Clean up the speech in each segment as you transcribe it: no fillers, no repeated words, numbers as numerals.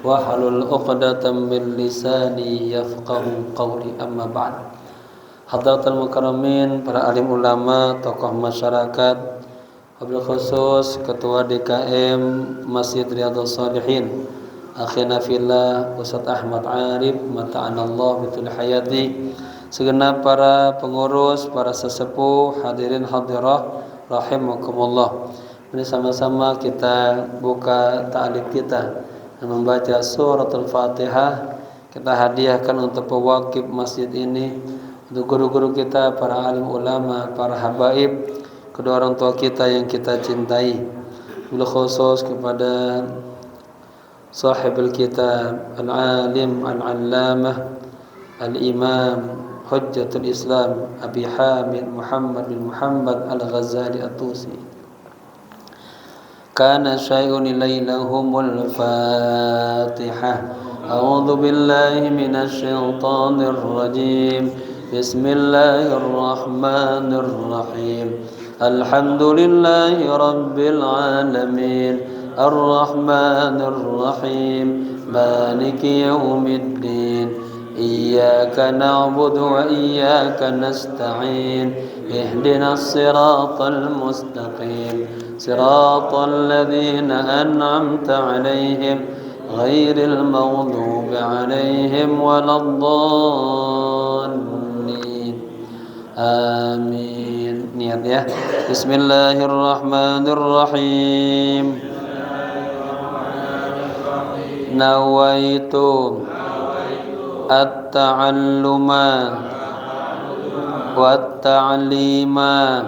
wahlul 'uqdatam min lisani yafqahu qawli. Amma ba'd. Hadratul mukarramin, para alim ulama, tokoh masyarakat, wabil khusus Ketua DKM Masjid Riyadhus Shalihin, akhina fillah Ustaz Ahmad Arif mata'anallah bitul hayati, segenap para pengurus, para sesepuh, hadirin hadirah rahimakumullah. Ini sama-sama kita buka ta'lim kita dan membaca suratul Fatihah. Kita hadiahkan untuk pewakif masjid ini, untuk guru-guru kita, para alim ulama, para habaib, kedua orang tua kita yang kita cintai. Bil khusus kepada sahibul kitab al-alim al-allamah al-imam Hujjatul Islam Abi Hamid Muhammad bin Muhammad al-Ghazali at-Tusi. Kana syai'un ilailahumul Fatihah. A'udzu billahi minasy syaithanir rajim. Bismillahirrahmanirrahim. Alhamdulillahi rabbil alamin. Arrahmanir rahim. Maliki yaumiddin. Iyyaka na'budu wa iyyaka nasta'in. Ihdinas siratal mustaqim. Siratal ladzina an'amta 'alaihim ghairil maghdubi 'alaihim waladdallin. Amin. Niat ya. Bismillahirrahmanirrahim. Nawaitu at-ta'alluma wat-ta'lima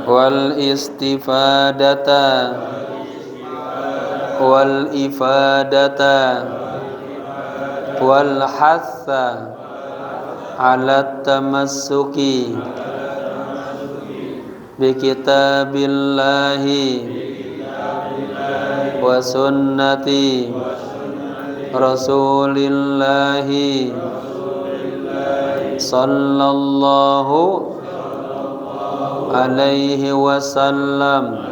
wal istifadata wal ifadata wal hatha ala tamassuki bi kitabillahi wa sunnati rasulillahi sallallahu alaihi wasallam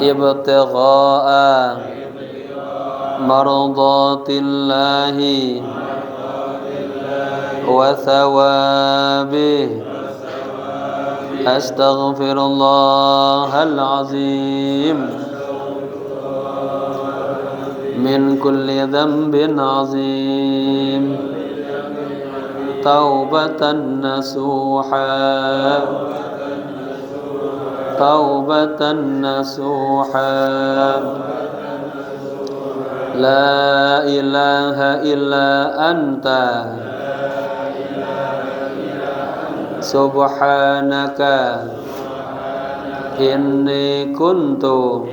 ibtigha'a mardatillahi wa thawabih. Astaghfirullahal azim min kulli dhanbin azim. Taubatan nasuha, taubatan nasuha. La ilaha illa anta subhanaka inni kuntu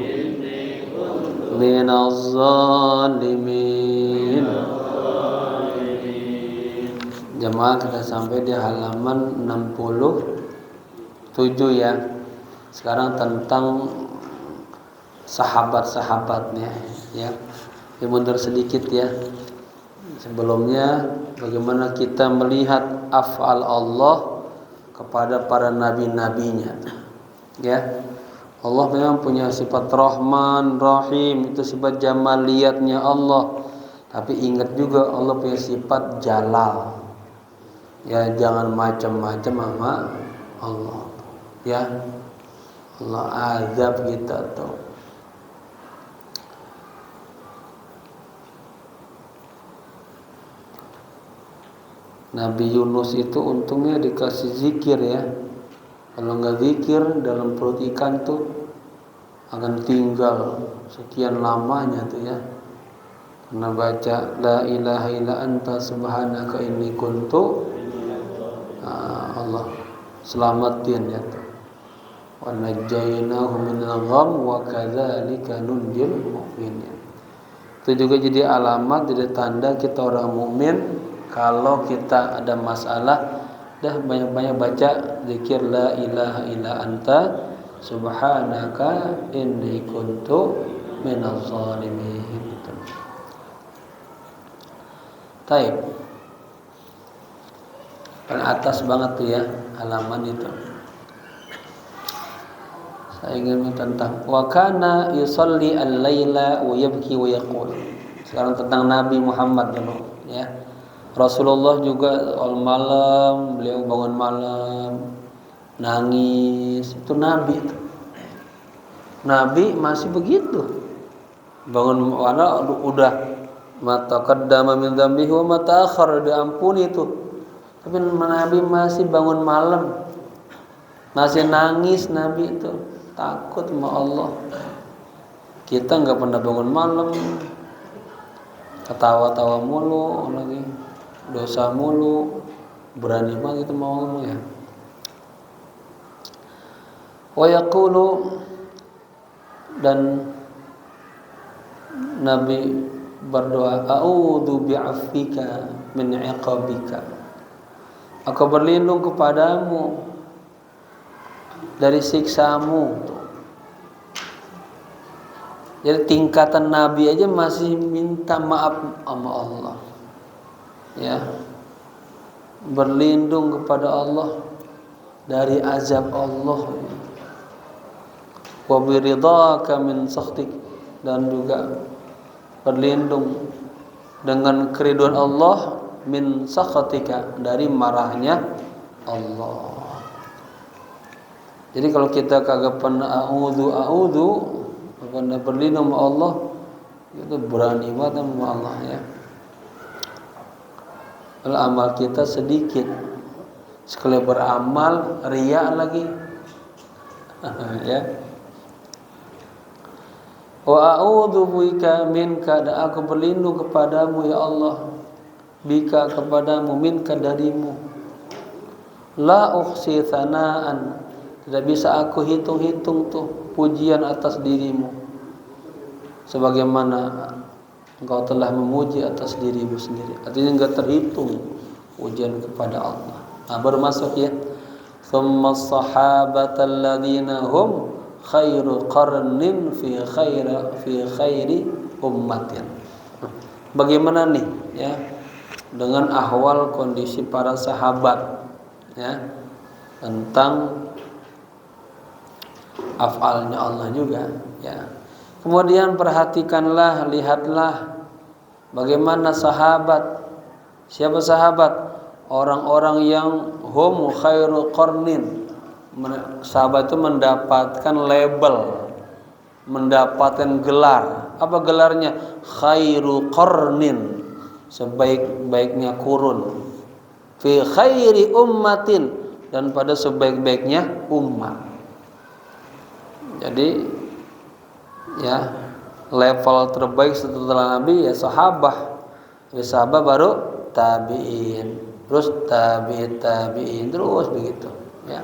minaz zalimin. Jemaah, kita sampai di halaman 67 ya. Sekarang tentang sahabat-sahabatnya ya. Ini mundur sedikit ya. Sebelumnya bagaimana kita melihat af'al Allah kepada para nabi-nabinya ya. Allah memang punya sifat Rahman, Rahim, itu sifat jamaliyatnya Allah. Tapi ingat juga Allah punya sifat Jalal. Ya, jangan macam-macam sama Allah. Ya, Allah azab kita tuh. Nabi Yunus itu untungnya dikasih zikir ya. Kalau nggak zikir, dalam perut ikan tuh akan tinggal sekian lamanya tuh ya. Karena baca la ilaha illa anta subhanaka inni kuntu, Allah selamatin ya tuh. Wa najjaynahu minal gham wa kadzalika nunjil mu'minin. Itu juga jadi alamat, jadi tanda kita orang mukmin. Kalau kita ada masalah, dah banyak-banyak baca zikir la ilaha illa anta subhanaka inni kuntu minaz zalimin. Taib. Paling atas banget tuh ya halaman itu. Saya ingin tentang wa kana yusalli al-laila wa yabki wa yaqul. Sekarang tentang Nabi Muhammad dulu ya. Rasulullah juga malam, beliau bangun malam, nangis. Itu Nabi itu. Nabi masih begitu. Bangun malam udah mata qaddama min dzambihi wa mata akhar, diampuni itu. Tapi Nabi masih bangun malam. Masih nangis Nabi itu. Takut sama Allah. Kita nggak pernah bangun malam, ketawa-tawa mulu lagi, dosa mulu, berani banget itu mau ngomong ya. Wa yaqulu, dan Nabi berdoa, a'udzu bi'afwika min 'iqabika. Aku berlindung kepadamu dari siksamu. Jadi tingkatan Nabi aja masih minta maaf sama Allah. Ya. Berlindung kepada Allah dari azab Allah. Wa biridhaka min sakhtik, dan juga berlindung dengan keriduan Allah, min sakhatika, dari marahnya Allah. Jadi kalau kita kagak pernah a'udzu pernah berlindung sama Allah, itu berani banget sama Allah ya. Kalau amal kita sedikit, sekali beramal riya lagi ya. Wa a'udzu bika minka, dan aku berlindung kepadamu ya Allah, bika, kepadamu, minka, darimu. La uhsi tsana'an, tidak bisa aku hitung-hitung tuh pujian atas dirimu sebagaimana engkau telah memuji atas dirimu sendiri. Artinya enggak terhitung pujian kepada Allah. Nah, baru masuk ya. Tsumma as-sahabata alladziina hum khairu qarnin fi khairi ummatin. Bagaimana nih ya dengan ahwal kondisi para sahabat ya, tentang afalnya Allah juga ya. Kemudian perhatikanlah, lihatlah bagaimana sahabat. Siapa sahabat? Orang-orang yang hum khairu qarnin. Sahabat itu mendapatkan label, mendapatkan gelar. Apa gelarnya? Khairu qarnin, sebaik-baiknya kurun. Fi khairi ummatin, dan pada sebaik-baiknya umat. Jadi ya, level terbaik setelah Nabi ya sahabat. Habis sahabat baru tabi'in, terus tabi'in, terus begitu ya.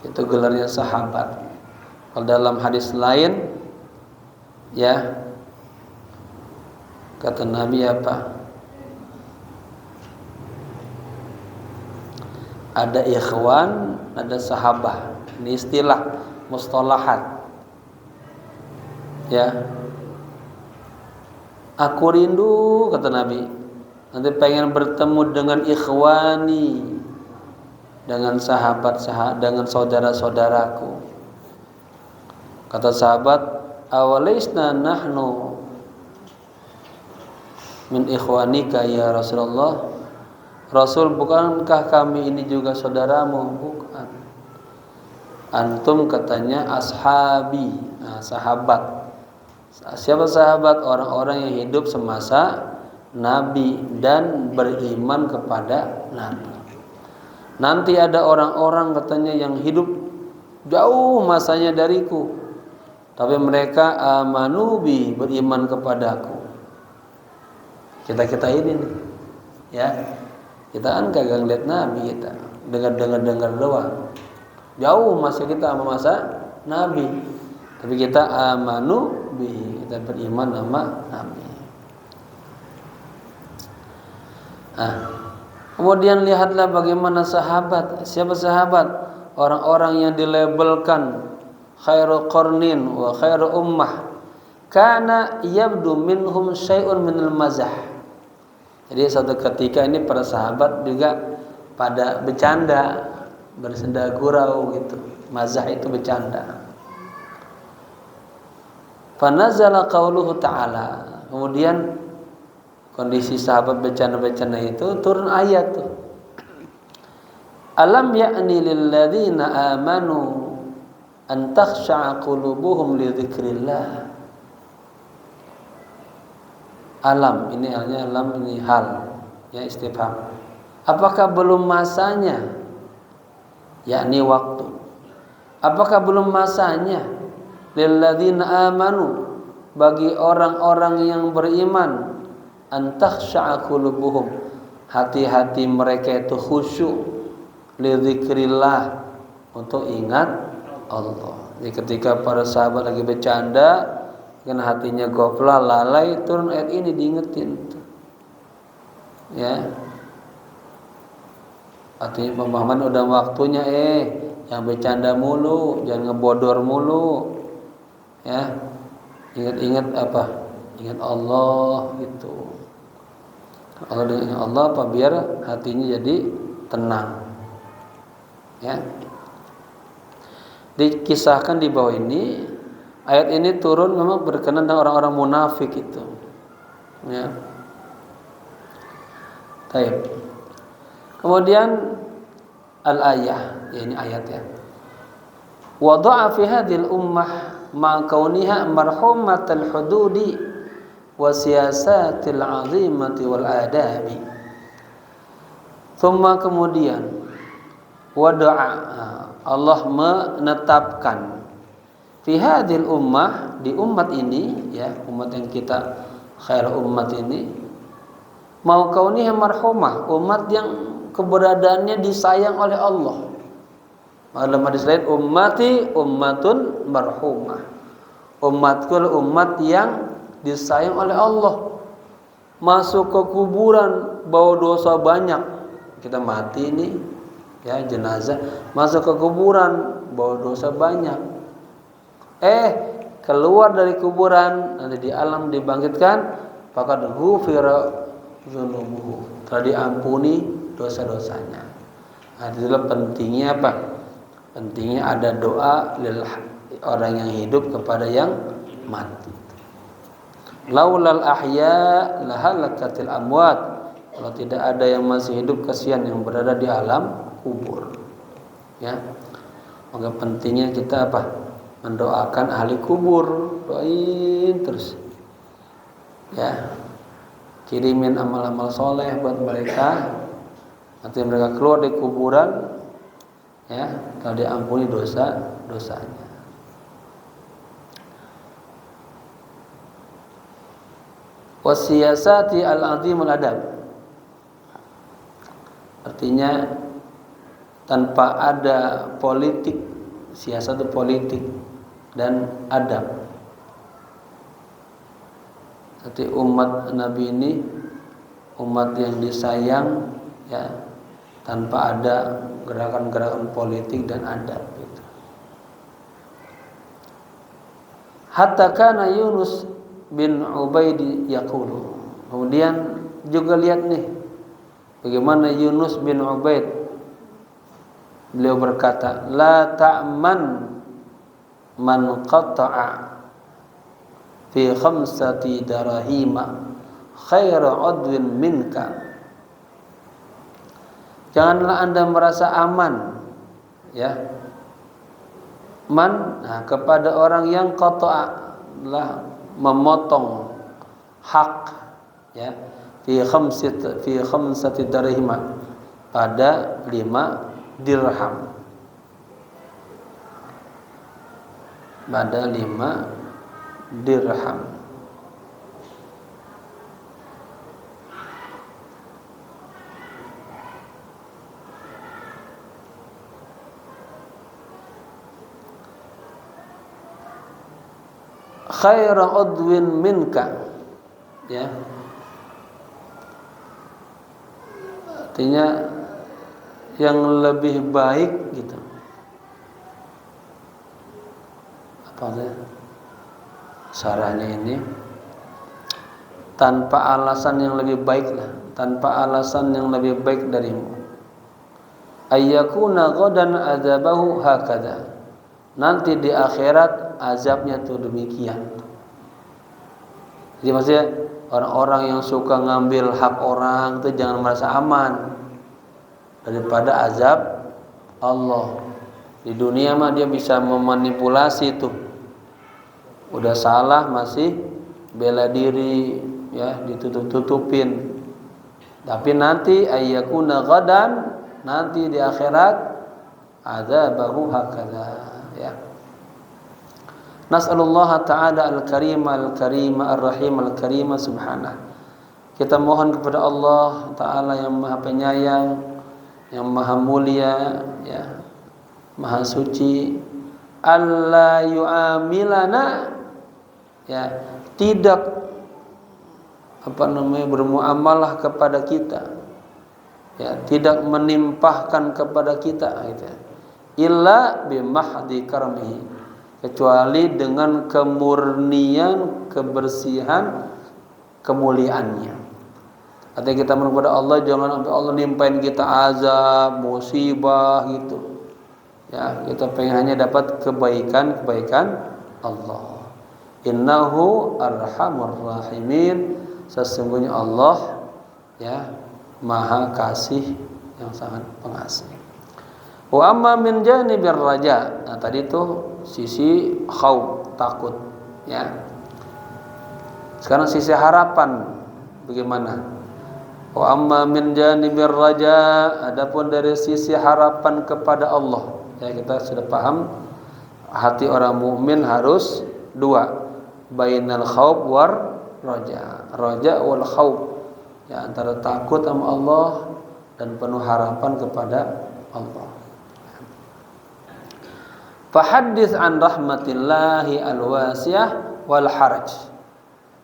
Itu gelarnya sahabat. Kalau dalam hadis lain ya, kata Nabi apa? Ada ikhwan, ada sahabah. Ini istilah mustalahat ya. Aku rindu, kata Nabi, nanti pengen bertemu dengan ikhwani, dengan dengan saudara-saudaraku. Kata sahabat, awalaisna nahnu min ikhwanika ya Rasulullah. Rasul, bukankah kami ini juga saudaramu? Bukan. Antum, katanya, ashabi. Nah, sahabat. Siapa sahabat? Orang-orang yang hidup semasa Nabi dan beriman kepada Nabi. Nanti ada orang-orang, katanya, yang hidup jauh masanya dariku, tapi mereka amanubi, beriman kepadaku. Kita ini nih ya. Kita kan kagak ngeliat Nabi, kita dengar doang. Jauh masa kita sama masa Nabi, tapi kita amanu bi, kita beriman sama Nabi. Kemudian lihatlah bagaimana sahabat. Siapa sahabat? Orang-orang yang dilabelkan khairu qarnin wa khairu ummah. Kana yabdu minhum syai'un minal mazah. Jadi suatu ketika ini para sahabat juga pada bercanda, bersenda gurau gitu. Mazah itu bercanda. Fanazala qauluhu ta'ala. Kemudian kondisi sahabat bercanda-bercanda itu turun ayat tuh. Alam ya'ni lil ladzina amanu an takhsha'a qulubuhum li dzikrillah. Alam ini halnya alam ini hal ya istifham. Apakah belum masanya? Yakni waktu. Apakah belum masanya lil ladzina amanu bagi orang-orang yang beriman an takhsha'a qulubuhum hati-hati mereka itu khusyuk li dzikrillah untuk ingat Allah. Jadi ketika para sahabat lagi bercanda kan hatinya goflah lalai, turun ayat ini diingetin ya. Artinya pemahaman udah waktunya yang bercanda mulu, jangan ngebodor mulu ya. Ingat-ingat apa? Ingat Allah gitu. Kalau dengan Allah apa biar hatinya jadi tenang ya. Dikisahkan di bawah ini, ayat ini turun memang berkenaan dengan orang-orang munafik itu ya. Baik. Kemudian al-ayah, ya ini ayat ya. Wada'a fi hadhil ummah ma kauniha marhumatal hududi wa siyasatil azimati wal adabi. Thumma kemudian wada'a Allah menetapkan fi hadhil ummah di umat ini ya, umat yang kita khair umat ini mau kauniha marhumah, umat yang keberadaannya disayang oleh Allah. Dalam hadis lain ummati ummatun marhumah. Umatku umat yang disayang oleh Allah. Masuk ke kuburan bawa dosa banyak. Kita mati ini ya jenazah, masuk ke kuburan bawa dosa banyak. Keluar dari kuburan nanti di alam dibangkitkan, faqad ghufira dzunubuhu. Telah diampuni dosa-dosanya. Nah, itulah pentingnya apa? Pentingnya ada doa lil orang yang hidup kepada yang mati. Laulal ahya lahalakatil amwat. Kalau tidak ada yang masih hidup, kasihan yang berada di alam kubur. Ya. Maka pentingnya kita apa? Mendoakan ahli kubur, doain terus. Ya. Kirimin amal-amal soleh buat mereka. Nanti mereka keluar dari kuburan, ya, kalau diampuni dosa-dosanya. Wasiyasati al-azimul adab. Artinya tanpa ada politik, siasat itu politik dan adab. Jadi umat Nabi ini umat yang disayang ya, tanpa ada gerakan-gerakan politik dan adab gitu. Hatta kana Yunus bin Ubaid yaqulu. Kemudian juga lihat nih bagaimana Yunus bin Ubaid, beliau berkata, la ta'man man qata'a fi khamsati darahima khairu adwin minka. Janganlah Anda merasa aman ya, man kepada orang yang qata'a lah memotong hak ya, fi khamsati darahima pada 5 dirham, pada 5 dirham. Khairu udwin minka ya, artinya yang lebih baik gitu. Apa sih sarahnya ini? Tanpa alasan yang lebih baik lah, tanpa alasan yang lebih baik darimu. Ayyakuna ghadan adzabahu hakada. nanti di akhirat azabnya tuh demikian. Jadi maksudnya orang-orang yang suka ngambil hak orang itu jangan merasa aman daripada azab Allah. Di dunia mah dia bisa memanipulasi tuh. Udah salah masih bela diri, ya, ditutup-tutupin. Tapi nanti ayyakuna ghadan, nanti di akhirat adzabahu hakadha, ya. Nas'alullah ta'ala al-karima ar-rahim al-karima subhanah. Kita mohon kepada Allah Ta'ala yang maha penyayang, yang maha mulia, ya, maha suci, alla yu'amilana, ya, tidak bermuamalah kepada kita, ya, tidak menimpahkan kepada kita, gitu, illa bimahdi karamihi, kecuali dengan kemurnian, kebersihan, kemuliaannya. Artinya kita mohon kepada Allah jangan sampai Allah nimpain kita azab, musibah gitu. Ya, kita pengen hanya dapat kebaikan Allah. Innahu arhamur rahimin. Sesungguhnya Allah, ya, maha kasih yang sangat pengasih. Wa amma min janibir raja. Nah, tadi itu sisi khauf, takut, ya. Sekarang sisi harapan bagaimana? Wa amma min janibir raja, adapun dari sisi harapan kepada Allah. Ya, kita sudah paham hati orang mukmin harus dua, bainal khauf war raja, raja wal khauf, ya, antara takut sama Allah dan penuh harapan kepada Allah. Fahaddits an rahmatillahi alwasiyah wal haraj.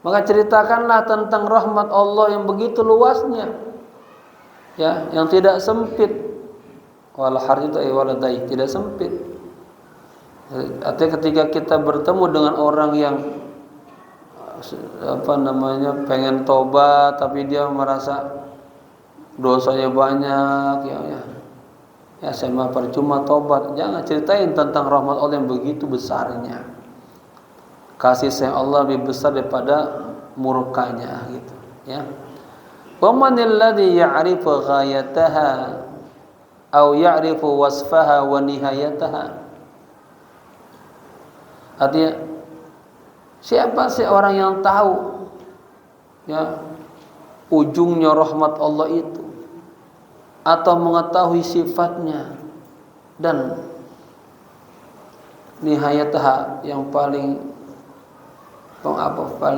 Maka ceritakanlah tentang rahmat Allah yang begitu luasnya, ya, yang tidak sempit. Wal haraj itu waladai, tidak sempit. Artinya ketika kita bertemu dengan orang yang pengen tobat tapi dia merasa dosanya banyak, ya saya mah percuma tobat. Jangan ceritain tentang rahmat Allah yang begitu besarnya. Kasih sayang Allah lebih besar daripada murkanya, gitu, ya. Wa manil ladzi ya'rifu ghayataha aw ya'rifu wasfaha wa nihayataha. Artinya siapa sih orang yang tahu, ya, ujungnya rahmat Allah itu, atau mengetahui sifatnya dan nihayataha, yang paling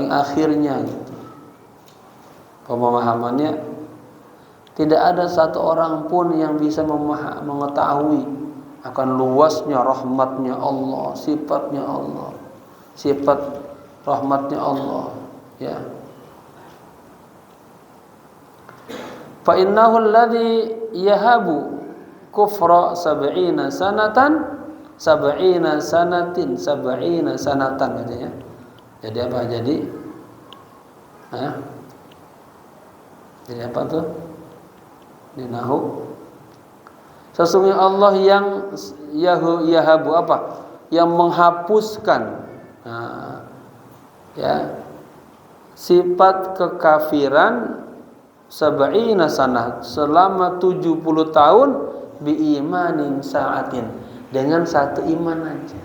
akhirnya, gitu. Pemahamannya tidak ada satu orang pun yang bisa mengetahui akan luasnya rahmatnya Allah, sifatnya Allah, sifat rahmatnya Allah, ya. Fa innahu alladhi yahabu kufra sab'ina sanatan katanya. Jadi apa? Jadi apa tuh? Dinahu. Sesungguhnya Allah yang yahabu apa? Yang menghapuskan, ya, sifat kekafiran sab'ina sanah, selama 70 tahun, biimanin sa'atin, dengan satu iman aja.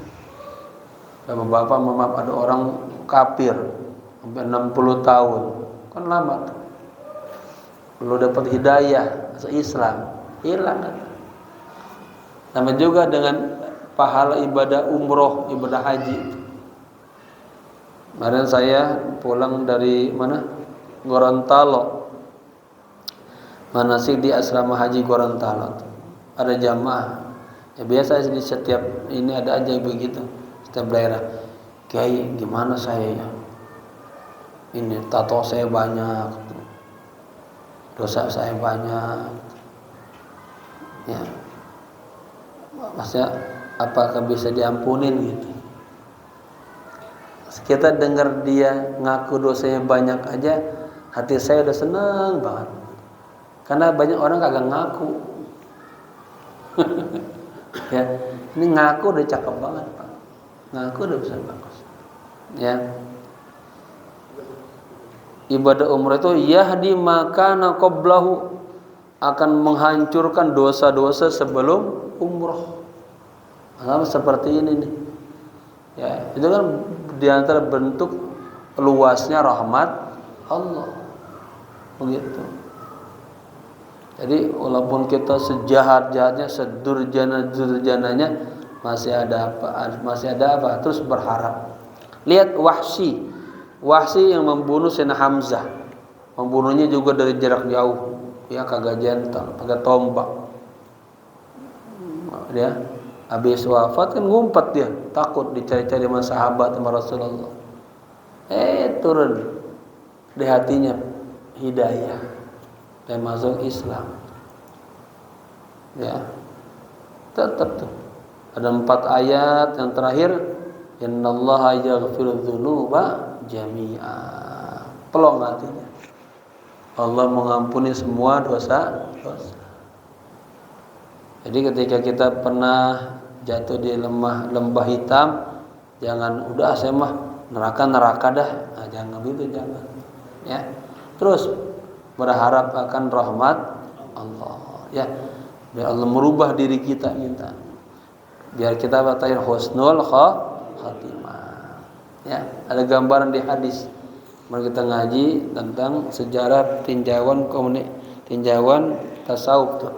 Bapak-bapak, maaf, ada orang kafir sampai 60 tahun, kan lama tuh. Belum dapat hidayah masuk Islam, hilang kan. Sama juga dengan pahala ibadah umroh, ibadah haji. Kemarin saya pulang dari mana? Gorontalo. Manasik di asrama haji Gorontalo. Ada jamaah. Ya biasa di setiap ini ada aja begitu. Setiap daerah. Kiai, gimana saya ya? Ini tato saya banyak. Dosa saya banyak. Ya. Maksudnya apakah bisa diampunin gitu? Kita dengar dia ngaku dosanya banyak aja, hati saya udah seneng banget. Karena banyak orang kagak ngaku. Ya, ini ngaku udah cakep banget, Pak. Ngaku udah bisa bagus. Ya. Ibadah umrah itu yahdi makana qablahu, akan menghancurkan dosa-dosa sebelum umrah. Nah, seperti ini nih. Ya, itu kan diantara bentuk luasnya rahmat Allah. Begitu. Jadi walaupun kita sejahat-jahatnya, sedurjana-durjananya, masih ada apa? Terus berharap. Lihat Wahsy yang membunuh Sayyidina Hamzah. Membunuhnya juga dari jarak jauh. Ya kagak jantan, pakai tombak. Dia habis wafat kan ngumpet dia, takut dicari-cari sama sahabat sama Rasulullah. Turun di hatinya hidayah dan masuk Islam. Ya. Tetap tuh. Ada 4 ayat yang terakhir, innallaha yaghfiru dzunuba jami'a. Pelong hatinya. Allah mengampuni semua dosa. Jadi ketika kita pernah jatuh di lembah hitam, jangan udah saya mah neraka dah. Nah, jangan begitu, jangan. Ya. Terus berharap akan rahmat Allah. Ya. Biar Allah merubah diri kita, minta. Biar kita batahin husnul khatimah. Ya, ada gambaran di hadis. Mari kita ngaji tentang sejarah tinjauan tasawuf tuh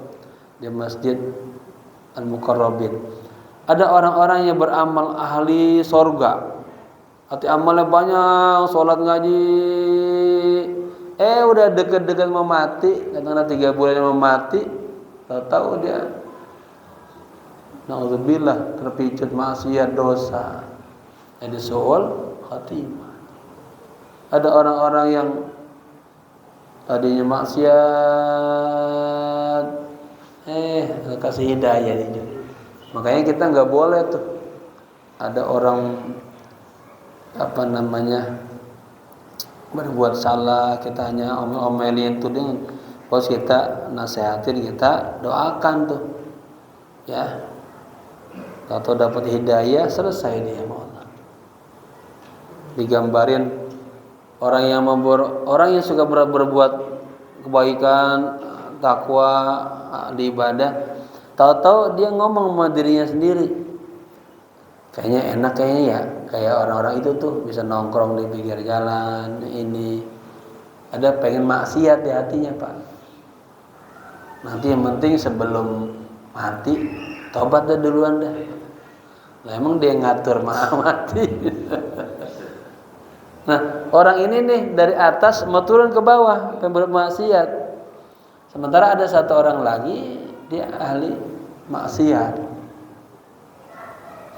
di Masjid Al-Mukarrabin. Ada orang-orang yang beramal ahli sorga, arti amalnya banyak, sholat ngaji, udah deket-deket mau mati, katakanlah 3 bulan mau mati, tahu dia na'udzubillah terpicut maksiat dosa, jadi su'ul khatimah. Ada orang-orang yang tadinya maksiat, kasih hidayah dia. Makanya kita nggak boleh tuh ada orang berbuat salah, kita hanya omelin tuh dengan pas kita nasihatin, kita doakan tuh, ya. Atau dapat hidayah, selesai dia mau. Digambarin orang yang suka berbuat kebaikan, takwa, di ibadah, tahu-tahu dia ngomong sama dirinya sendiri, kayaknya enak ya, kayak orang-orang itu tuh bisa nongkrong di pinggir jalan, ini ada pengen maksiat di hatinya, Pak. Nanti yang penting sebelum mati tobat dah duluan dah. Lah emang dia ngatur mati. Nah, orang ini nih dari atas mau turun ke bawah, pengen bermaksiat. Sementara ada satu orang lagi dia ahli maksiat.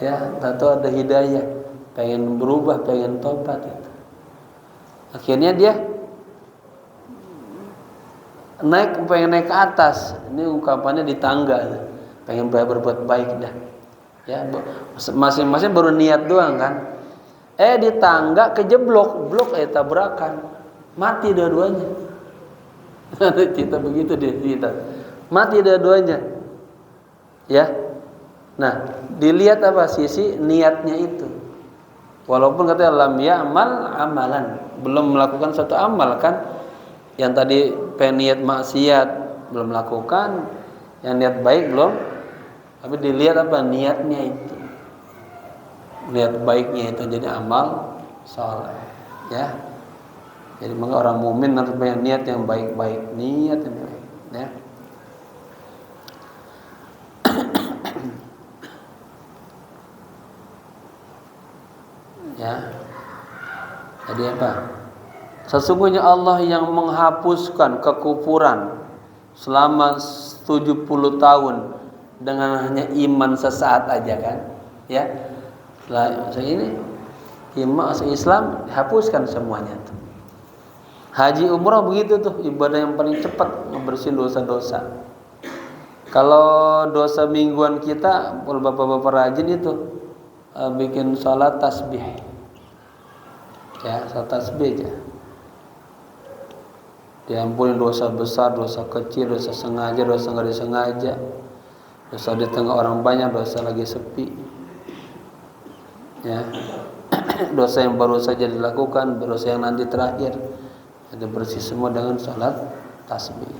Ya, tahu ada hidayah, pengen berubah, pengen tobat gitu. Akhirnya dia pengen naik ke atas. Ini ungkapannya di tangga, pengen berbuat baik dah. Ya, masing-masing baru niat doang kan. Di tangga kejeblok, tabrakan, mati dua-duanya. Kita begitu kita, mati dua-duanya. Ya, nah dilihat apa sisi niatnya itu. Walaupun katanya lam ya'mal amalan, belum melakukan suatu amal kan. Yang tadi peniat maksiat belum melakukan, yang niat baik belum. Tapi dilihat apa niatnya itu. Niat baiknya itu jadi amal saleh, ya. Jadi maka orang mukmin harus punya niat yang baik-baik, niat yang baik, ya. Ya. Jadi apa? Sesungguhnya Allah yang menghapuskan kekufuran selama 70 tahun dengan hanya iman sesaat aja kan, ya. Lah ini iman Islam dihapuskan semuanya tuh. Haji umrah begitu tuh, ibadah yang paling cepat ngebersihin dosa-dosa. Kalau dosa mingguan kita, kalau bapak-bapak rajin itu bikin sholat tasbih, ya, sholat tasbih aja. Diampuni dosa besar, dosa kecil, dosa sengaja, dosa nggak disengaja, dosa di tengah orang banyak, dosa lagi sepi. ya. Dosa yang baru saja dilakukan, dosa yang nanti terakhir, ada bersih semua dengan salat tasbih.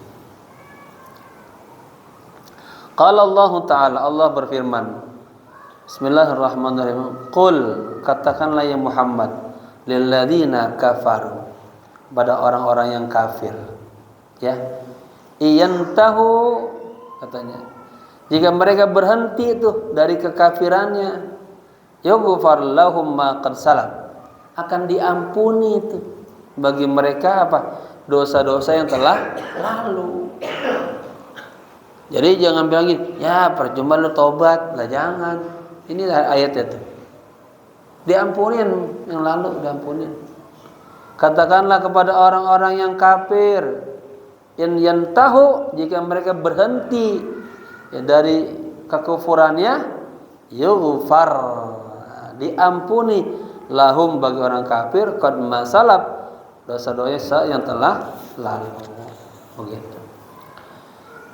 Qala Allah Ta'ala, Allah berfirman, Bismillahirrahmanirrahim. Qul, katakanlah ya Muhammad, lilladzina kafaru, pada orang-orang yang kafir, ya. Iyantahu, katanya, jika mereka berhenti itu dari kekafirannya, yughfar lahum ma qad salaf, akan diampuni itu bagi mereka apa? Dosa-dosa yang telah lalu. Jadi jangan bilang gini, ya percuma lu tobat, lah jangan. Ini ayatnya tuh. Diampunin yang lalu, diampunin. Katakanlah kepada orang-orang yang kafir, yantahu, jika mereka berhenti ya, dari kekufurannya, yughfar, diampuni lahum bagi orang kafir qad masalab, dosa-dosa yang telah lalu. Begitu.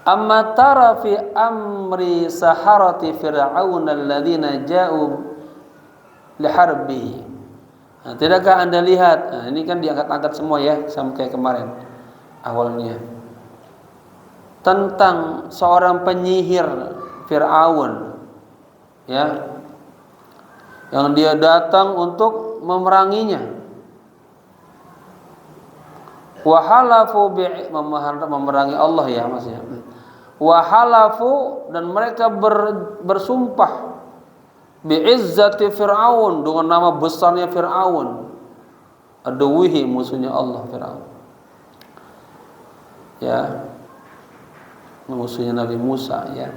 Amma tara fi amri saharati fir'aun alladzina ja'u liharbi. Nah, tidakkah Anda lihat? Nah, ini kan diangkat-angkat semua ya, sama kayak kemarin awalnya. Tentang seorang penyihir Fir'aun, ya, yang dia datang untuk memeranginya. Wahalafu memerangi Allah ya maksudnya. Wahalafu, dan mereka bersumpah bi'izzati Fir'aun, dengan nama besarnya Fir'aun, aduwihi, musuhnya Allah Fir'aun, ya, musuhnya Nabi Musa, ya.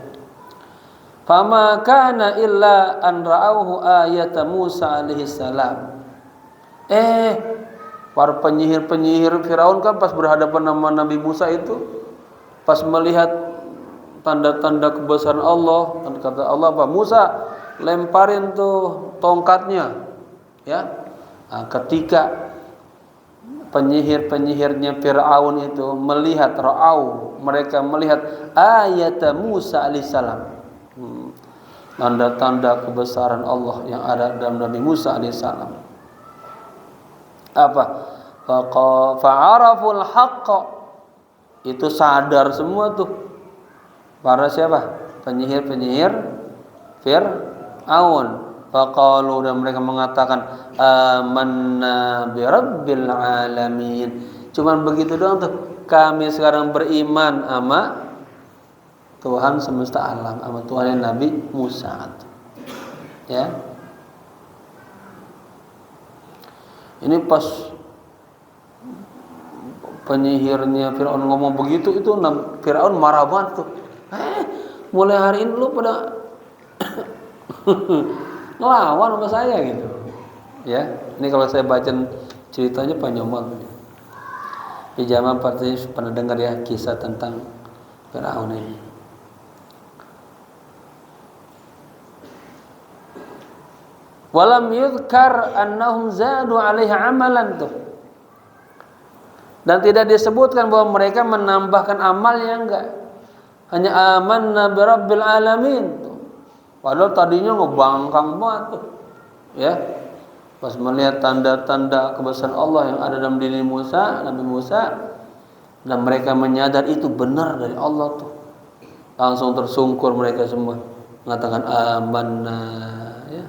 Fama kana illa an ra'auhu ayata Musa alaihi salam. Para penyihir-penyihir Firaun kan pas berhadapan sama Nabi Musa itu, pas melihat tanda-tanda kebesaran Allah, dan kata Allah apa? Musa, lemparin tuh tongkatnya, ya. Nah, ketika penyihir-penyihirnya Firaun itu melihat, ra'au, mereka melihat ayat Musa alaihissalam, tanda-tanda kebesaran Allah yang ada dalam Nabi Musa alaihissalam. Apa? Fa'araful haqqa, itu sadar semua tuh para siapa? Penyihir-penyihir Fir'aun. Faqalu, dan mereka mengatakan amanna bi rabbil alamin. Cuman begitu doang tuh, kami sekarang beriman sama Tuhan semesta alam, sama Tuhan Nabi Musa. Ya. Ini pas penyihirnya Fir'aun ngomong begitu, itu Fir'aun marah banget tuh. Mulai hari ini lu pada ngelawan sama saya gitu. Ya, ini kalau saya baca ceritanya panjang banget. Di zaman pasti pernah dengar ya kisah tentang Fir'aun ini. Walam yudhkar annahum zadu alaihi amalan tuh. Dan tidak disebutkan bahwa mereka menambahkan amalnya, enggak. Hanya amanna bi rabbil alamin tuh. Padahal tadinya ngebangkang banget tuh. Ya. Pas melihat tanda-tanda kebesaran Allah yang ada dalam diri Musa, Nabi Musa, dan mereka menyadar itu benar dari Allah tuh, langsung tersungkur mereka semua mengatakan amanna, ya.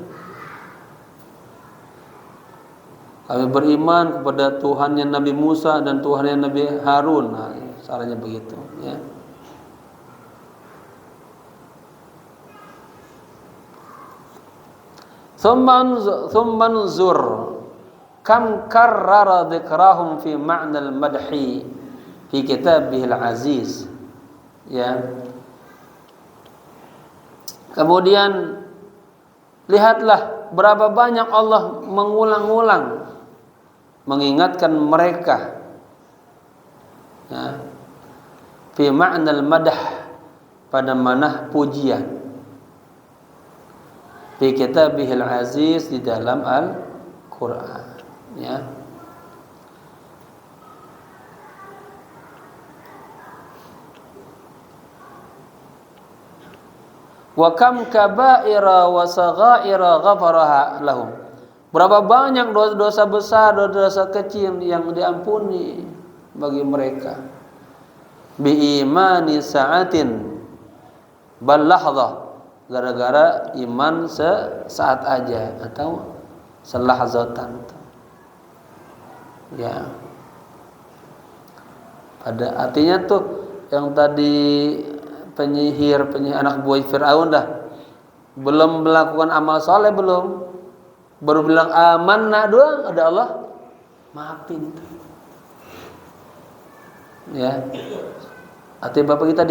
Kami beriman kepada Tuhannya Nabi Musa dan Tuhannya Nabi Harun. Nah, caranya begitu, ya. Thumma nzur kam karrara dzikrahum fi ma'na al-madhi fi kitabihil aziz, ya. Kemudian lihatlah berapa banyak Allah mengulang-ulang mengingatkan mereka, ya, fi ma'nal madah, pada manah pujian, fi kitabihil aziz, di dalam Al-Quran, ya. Wa kam kaba'ira wa saghaira ghafaraha lahum. Berapa banyak dosa-dosa besar, dosa-dosa kecil yang diampuni bagi mereka. Bi imani sa'atin bal lahdhah, gara-gara iman sesaat aja atau selahzatan. Ya. Pada artinya tuh yang tadi penyihir anak buah Firaun dah belum melakukan amal soleh, baru bilang amanna doang, ada Allah maafin tuh. Ya. Artinya Bapak kita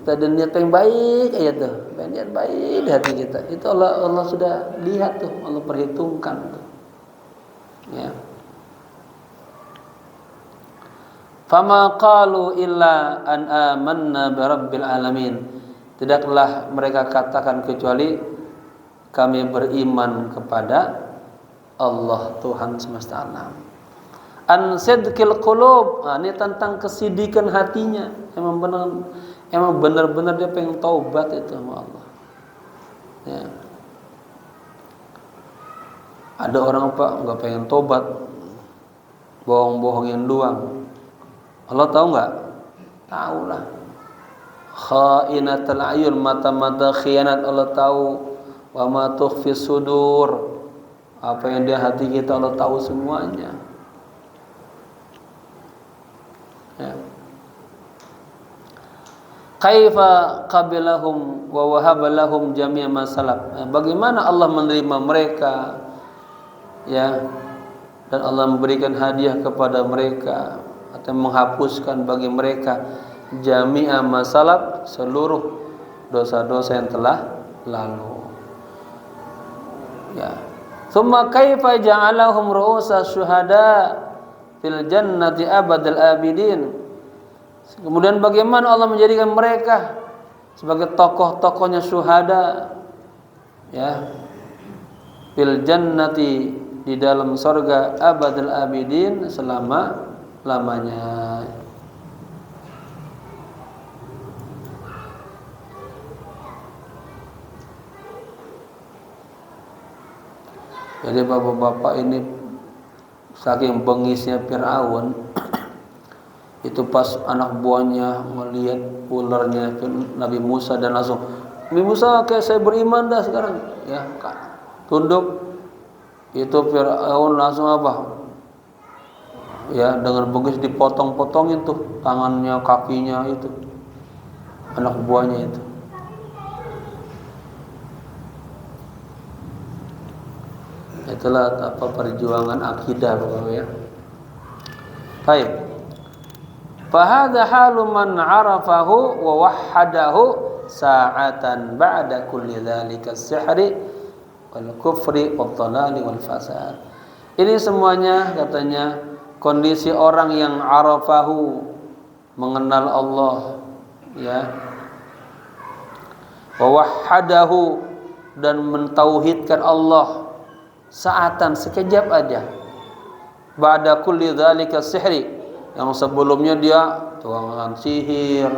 ada niat yang baik aja tuh, niat baik di hati kita. Itu Allah sudah lihat tuh, Allah perhitungkan tuh. Ya. Fama qalu illa an amanna bi rabbil alamin. Tidaklah mereka katakan kecuali kami beriman kepada Allah Tuhan semesta alam. An sidqil qulub, ini tentang kesidikan hatinya. Emang benar-benar dia pengen taubat itu sama Allah. Ya. Ada orang Pak enggak pengen taubat, bohong-bohongin doang. Allah tahu enggak? Tahu lah. Khainatul ayun, mata-mata khianat Allah tahu. Wa ma tukhfi sudur, apa yang di hati kita Allah tahu semuanya. Ya. Kaifa qabilahum wa wahaba lahum jami'a ma salaf. Bagaimana Allah menerima mereka, ya, dan Allah memberikan hadiah kepada mereka atau menghapuskan bagi mereka jami'a ma salaf, seluruh dosa-dosa yang telah lalu. Ya. Tsumma kaifa ja'alahum ru'usa syuhada fil jannati abadal abidin. Kemudian bagaimana Allah menjadikan mereka sebagai tokoh-tokohnya syuhada, ya, fil jannati, di dalam surga abadul abidin, selama-lamanya. Jadi bapak-bapak ini saking bengisnya Fir'aun, itu pas anak buahnya melihat ularnya Nabi Musa dan langsung, Nabi Musa kayak saya beriman dah sekarang, ya, tunduk. Itu Fir'aun langsung apa? Ya, dengan bengis dipotong-potongin tuh tangannya, kakinya itu anak buahnya itu. Itulah apa perjuangan akidah Bapak ya. Baik. Fahadha halu man arafahu wa wahhadahu sa'atan ba'da kulli dzalika as-sihri wal kufri wal dhalali wal fasad. Ini semuanya katanya kondisi orang yang arafahu, mengenal Allah, ya, wa wahhadahu, dan mentauhidkan Allah, sa'atan, sekejap aja, ba'da kulli dzalika as-sihri, yang sebelumnya dia tukang sihir,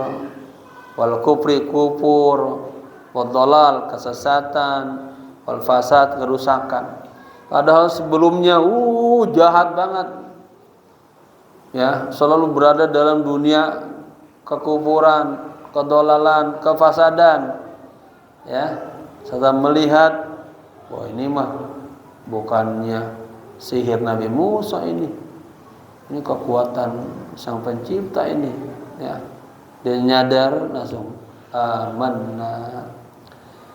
wal kufri, kufur, wal dhalal, kesesatan, wal fasad, kerusakan. Padahal sebelumnya jahat banget, ya, selalu berada dalam dunia kekufuran, kedolalan, kefasadan, ya. Setelah melihat bahwa ini mah bukannya sihir Nabi Musa ini kekuatan Sang Pencipta ini, ya. Dia nyadar langsung amanna.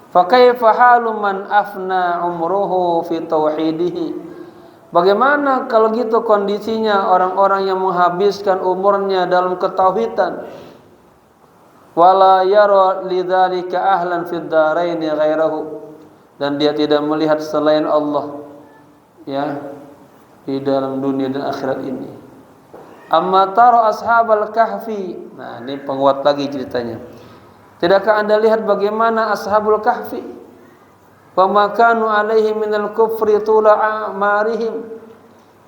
Fa kaifa halu man afna umruhu fi tauhidihi. Bagaimana kalau gitu kondisinya orang-orang yang menghabiskan umurnya dalam ketauhidan, wala yara lidzalika ahlan fid daraini ghairahu, dan dia tidak melihat selain Allah, ya, di dalam dunia dan akhirat ini. Amma tara ashabal kahfi. Nah, ini penguat lagi ceritanya. Tidakkah Anda lihat bagaimana ashabul kahfi? Wa ma kanu alaihi minal kufri tula a'marihim.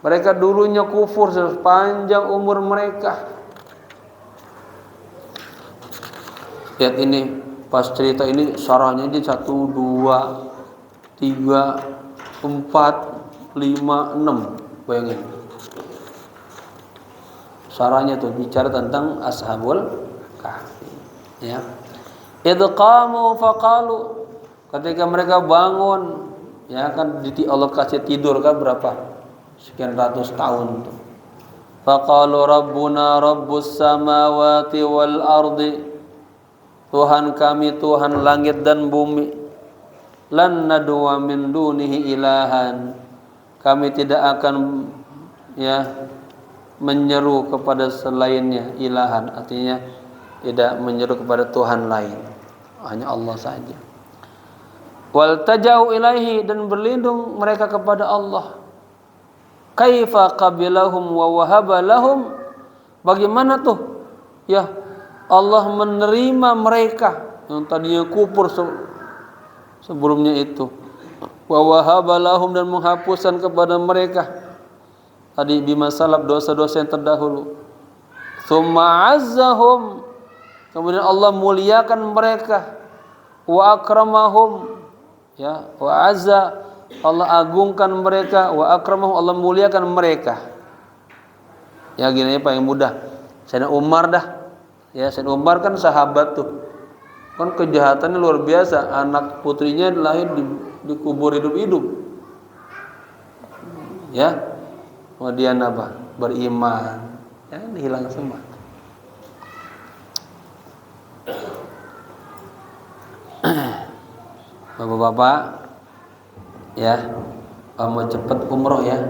Mereka dulunya kufur sepanjang umur mereka. Lihat ini pas cerita ini sarahnya ini 1, 2, 3, 4, 5, 6. Bayangin. Sarahnya tuh bicara tentang Ashabul Kahfi. Ya. Idh qamu faqalu, ketika mereka bangun, ya kan Allah kasih tidur kan berapa? Sekian ratus tahun tuh. Faqalu rabbuna rabbus samawati wal ardi, Tuhan kami Tuhan langit dan bumi. Lan nadwa min dunihi ilahan, kami tidak akan menyeru kepada selainnya ilahan, artinya tidak menyeru kepada Tuhan lain, hanya Allah saja. Wal tajau ilaihi, dan berlindung mereka kepada Allah. Kaifa qabilahum wa wahaba lahum, bagaimana tuh ya Allah menerima mereka yang tadinya kufur sebelumnya itu, wa wahaba lahum, dan menghapuskan kepada mereka tadi bima salab dosa-dosa yang terdahulu. Tsumma azzahum, kemudian Allah muliakan mereka, wa akramahum, ya wa azza, Allah agungkan mereka, wa akramahum, Allah muliakan mereka. Ya gini paling mudah, Sayyidina Umar dah. Ya Sayyidina Umar kan sahabat tuh. Kan kejahatannya luar biasa, anak putrinya lahir dikubur hidup-hidup. Ya. Kemudian apa? Beriman. Ya, hilang semua. Bapak-bapak, ya, mau cepet umroh ya.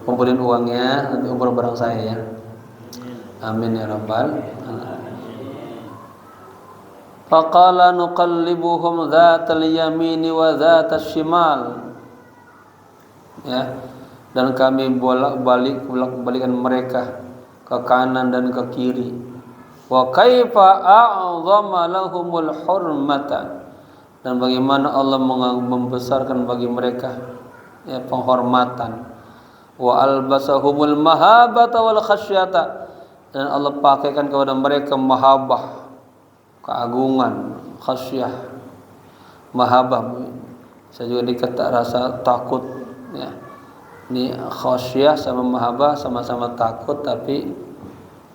Kumpulin uangnya, nanti umroh bareng saya ya. Amin ya rabbal alamin. Faqala nuqallibuhum dzatal yamini wa dzatas shimal. Ya, dan kami bolak-balikan mereka ke kanan dan ke kiri. Wa kaifa a'zama lahumul hurmata, dan bagaimana Allah membesarkan bagi mereka ya penghormatan. Wa albasahumul mahabata wal khasyata, dan Allah pakaikan kepada mereka mahabah, keagungan, khasyah. Mahabah saya juga dikata rasa takut ya. Ini khasyah sama mahabah sama-sama takut tapi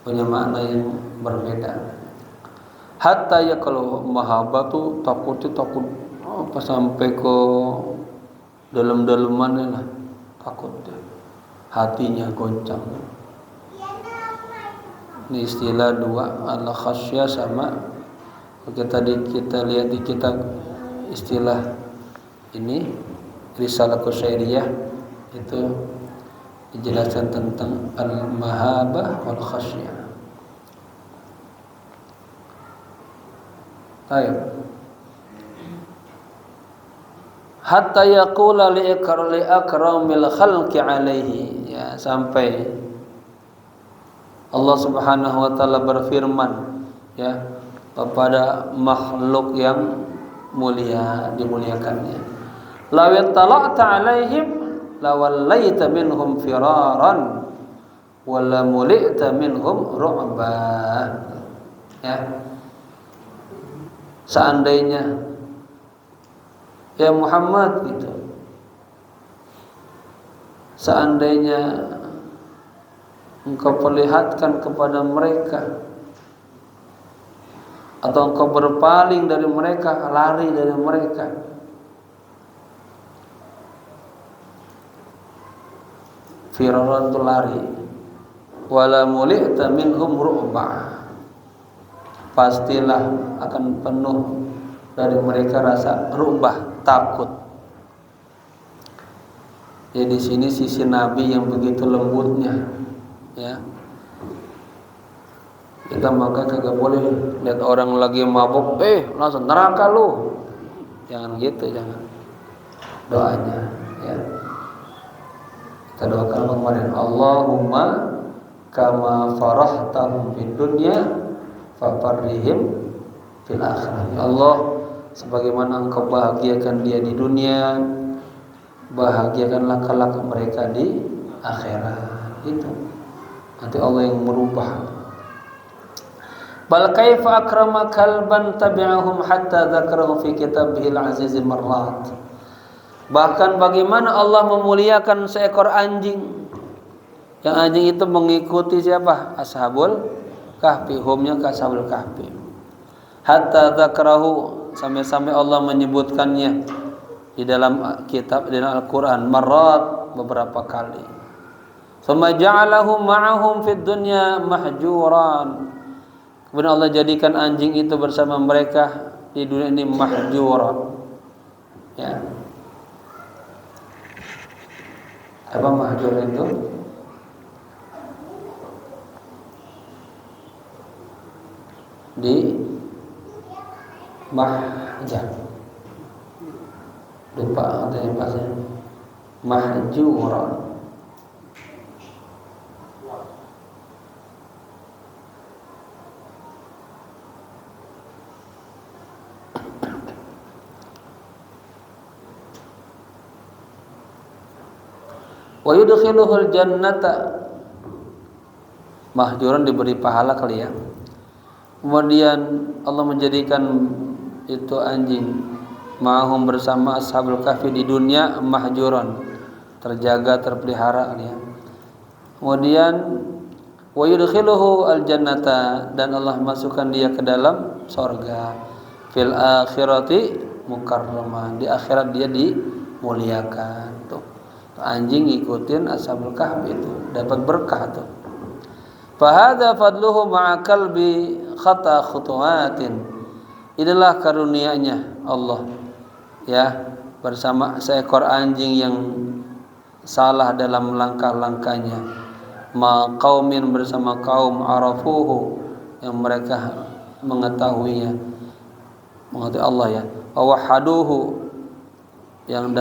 punya makna yang berbeda. Hatta ya kalau mahabah tuh takutnya takut apa sampai ke dalam-dalamannya lah, takutnya hatinya goncang. Ini istilah dua, al khasyah sama kita lihat di kitab istilah ini Risalah Qusyairiyah itu dijelaskan tentang al-mahabah wal khasyah. Baik. Hatta yaqula li akramil khalqi alaihi, ya sampai Allah Subhanahu wa taala berfirman ya kepada makhluk yang mulia, dimuliakannya. Law tala'ta alaihim lawallaita minhum firaran wala mulita minhum ru'ba. Ya. Seandainya ya Muhammad gitu, seandainya engkau perlihatkan kepada mereka atau engkau berpaling dari mereka, lari dari mereka, firaran itu lari, wala mulita minhum ru'ba, pastilah akan penuh dari mereka rasa ru'bah, takut. Ya di sini sisi Nabi yang begitu lembutnya, ya. Kita maka kagak boleh lihat orang lagi mabuk, langsung neraka lu. Jangan gitu, jangan. Doanya, ya. Kita doakan kemarin, Allahumma kama farahtahum fid dunya fafarrihim fil akhirah. Ya Allah, sebagaimana engkau bahagiakan dia di dunia, bahagiakanlah kelak mereka di akhirat. Itu nanti Allah yang merubah. Bal kaifa akrama kalban tabi'ahum hatta dzakarahu fi kitabihil aziz marrat. Bahkan bagaimana Allah memuliakan seekor anjing. Yang anjing itu mengikuti siapa? Ashabul Kahfi, humnya ke Ashabul Kahfi. Hatta dzakarahu, sampai-sampai Allah menyebutkannya di dalam kitab, di dalam Al-Qur'an marrat, beberapa kali. Tsumma ja'alahu ma'ahum fid dunya mahjuran. Kemudian Allah jadikan anjing itu bersama mereka di dunia ini mahjuran. Ya. Apa mahjur itu? Di mahjar. Lupa katanya bahasa mahjuran. Wa yudkhiluhul jannata, mahjuran diberi pahala kali ya. Kemudian Allah menjadikan itu anjing ma'hum bersama Ashabul Kahfi di dunia mahjuran, terjaga, terpelihara kali ya. Kemudian wa yudkhiluhu al jannata, dan Allah masukkan dia ke dalam surga. Fil akhirati mukarramah, di akhirat dia dimuliakan. Tuh, anjing ikutin Ashabul Kahfi itu dapat berkah tuh. Fahadha fadluhu ma'a kalbi khata khutuwatin. Inilah karunia-Nya Allah ya, bersama seekor anjing yang salah dalam langkah-langkahnya. Ma qaumin, bersama kaum arafuhu, yang mereka mengetahuinya, mengetahui Allah ya. Wa wahaduhu, yang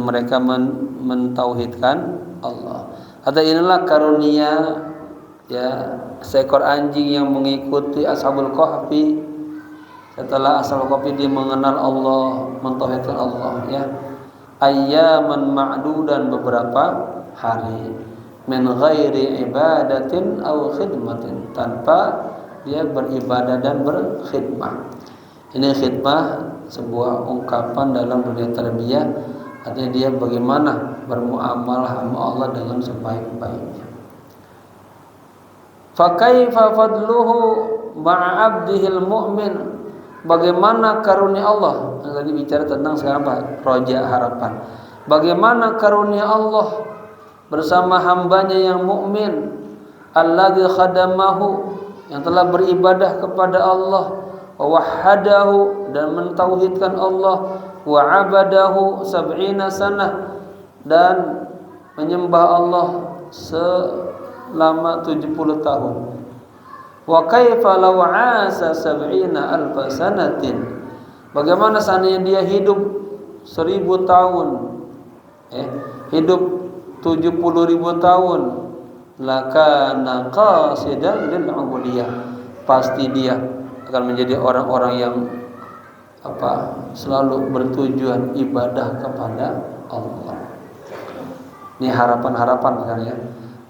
mereka mentauhidkan Allah. Atau inilah karunia ya, seekor anjing yang mengikuti Ashabul Kahfi. Setelah Ashabul Kahfi dia mengenal Allah, mentauhidkan Allah ya. Ayyaman ma'dudan, beberapa hari. Min ghairi ibadatin aw khidmatin, tanpa dia beribadah dan berkhidmah. Ini khidmah sebuah ungkapan dalam dunia tarbiyah, artinya dia bagaimana bermuamalah sama Allah dengan sebaik-baiknya. Fa kaifa fadluhu ma'a 'abdihil mu'min, bagaimana karunia Allah. Tadi bicara tentang sekarang apa? Roja, harapan. Bagaimana karunia Allah bersama hambanya yang mukmin, alladzi khadamahu, yang telah beribadah kepada Allah, wa wahhadahu, dan mentauhidkan Allah, wa abadahu 70 sanah, dan menyembah Allah selama 70 tahun. Wa kaifa law 'asa 70 alf sanatin, bagaimana seandainya dia hidup 1000 tahun, hidup 70.000 tahun, lakana qasidan lil 'ubudiyah, pasti dia akan menjadi orang-orang yang selalu bertujuan ibadah kepada Allah. Ini harapan-harapan kan ya.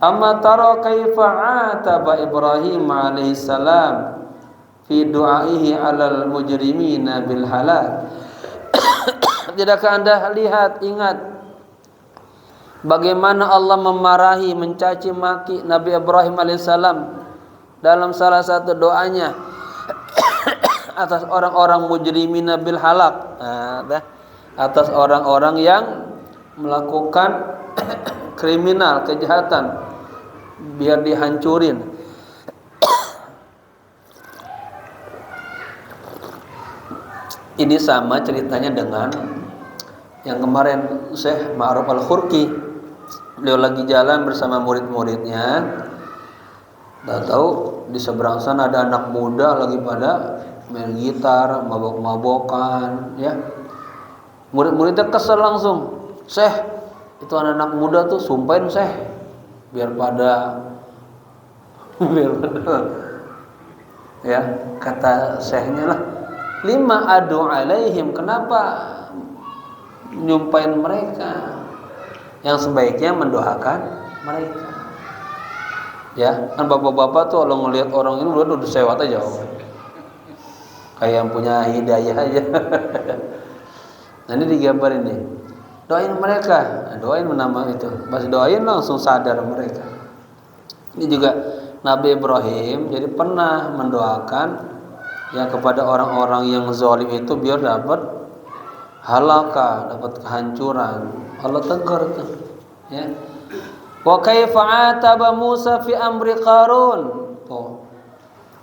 Amma tara kaifa ataba Ibrahim alaihi salam fi du'aihi 'alal mujrimina bil halal. Tidakkah Anda lihat, ingat bagaimana Allah memarahi, mencaci maki Nabi Ibrahim alaihissalam dalam salah satu doanya atas orang-orang mujrimina bil halak, atas orang-orang yang melakukan kriminal, kejahatan, biar dihancurin. Ini sama ceritanya dengan yang kemarin Syekh Ma'ruf Al-Khurki. Beliau lagi jalan bersama murid-muridnya, tahu di seberang sana ada anak muda lagi pada main gitar, mabok-mabokan ya. Murid-muridnya kesel langsung, Syekh, itu anak-anak muda tuh sumpahin Syekh, biar pada ya, kata Syekhnya lah, lima adu alaihim, kenapa nyumpahin mereka? Yang sebaiknya mendoakan mereka. Ya, kan bapak-bapak tuh kalau ngelihat orang ini udah sewat aja. kayak yang punya hidayah aja. Nah, ini digambar ini. Doain mereka, doain nama itu. Pas doain langsung sadar mereka. Ini juga Nabi Ibrahim jadi pernah mendoakan ya kepada orang-orang yang zalim itu biar dapat halaka, dapat kehancuran. Allah tegur tuh, ya. Wa kaifa ataba Musa fi amri Qarun. Tuh.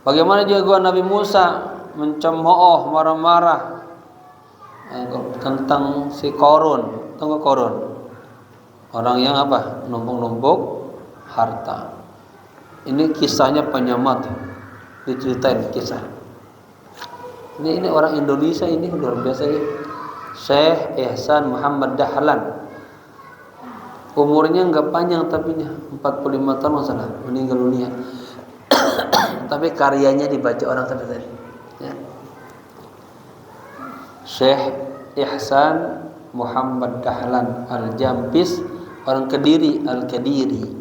Bagaimana juga Nabi Musa mencemooh, marah-marah tentang si Qarun. Tunggu Qarun. Orang yang apa? Numpuk-numpuk harta. Ini kisahnya penyemat. Diceritain kisah. Ini orang Indonesia ini luar biasa ya. Syekh Ihsan Muhammad Dahlan. Umurnya enggak panjang tapi 45 tahun masalah meninggal dunia. Tapi karyanya dibaca orang sampai tadi. Ya. Syekh Ihsan Muhammad Dahlan Al-Jampis, orang Kediri, Al-Kediri.